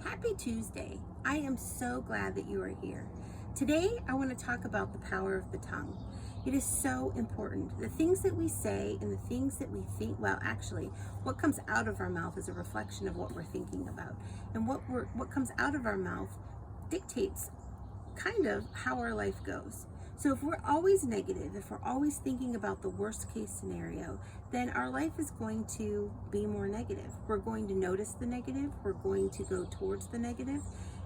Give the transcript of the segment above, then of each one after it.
Happy Tuesday. I am so glad that you are here. Today, I want to talk about the power of the tongue. It is so important. The things that we say and the things that we think, what comes out of our mouth is a reflection of what we're thinking about. And what comes out of our mouth dictates kind of how our life goes. So if we're always negative, if we're always thinking about the worst case scenario, then our life is going to be more negative. We're going to notice the negative, we're going to go towards the negative,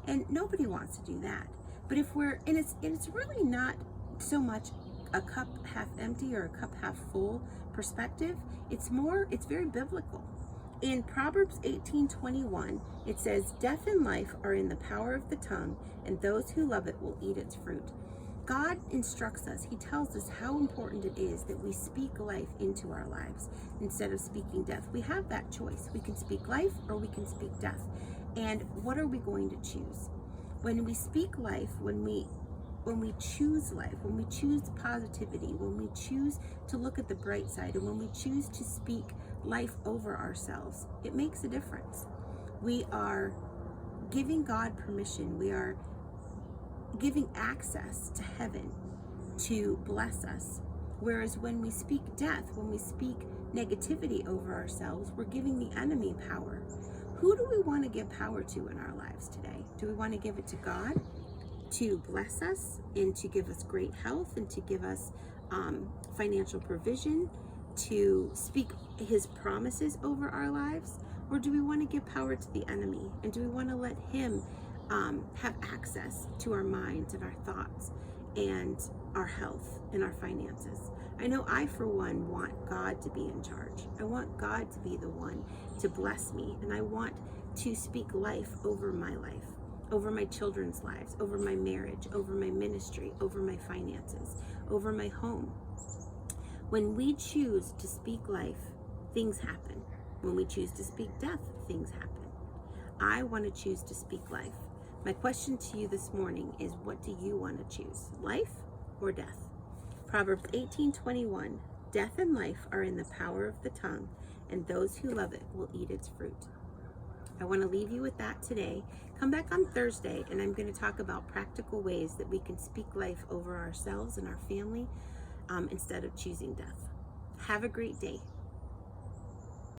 and nobody wants to do that. But if it's really not so much a cup half empty or a cup half full perspective. It's very biblical. In Proverbs 18:21, it says, "Death and life are in the power of the tongue, and those who love it will eat its fruit." God instructs us. He tells us how important it is that we speak life into our lives instead of speaking death. We have that choice. We can speak life or we can speak death. And what are we going to choose? When we speak life, when we choose life, when we choose positivity, when we choose to look at the bright side, and when we choose to speak life over ourselves, it makes a difference. We are giving God permission. We are giving access to heaven to bless us. Whereas when we speak death, when we speak negativity over ourselves, we're giving the enemy power. Who do we want to give power to in our lives today? Do we want to give it to God to bless us and to give us great health and to give us financial provision, to speak his promises over our lives? Or do we want to give power to the enemy? And do we want to let him have access to our minds and our thoughts and our health and our finances? I know I, for one, want God to be in charge. I want God to be the one to bless me, and I want to speak life, over my children's lives, over my marriage, over my ministry, over my finances, over my home. When we choose to speak life, things happen. When we choose to speak death, things happen. I want to choose to speak life. My question to you this morning is, what do you want to choose, life or death? Proverbs 18:21, "Death and life are in the power of the tongue, and those who love it will eat its fruit." I want to leave you with that today. Come back on Thursday, and I'm going to talk about practical ways that we can speak life over ourselves and our family instead of choosing death. Have a great day.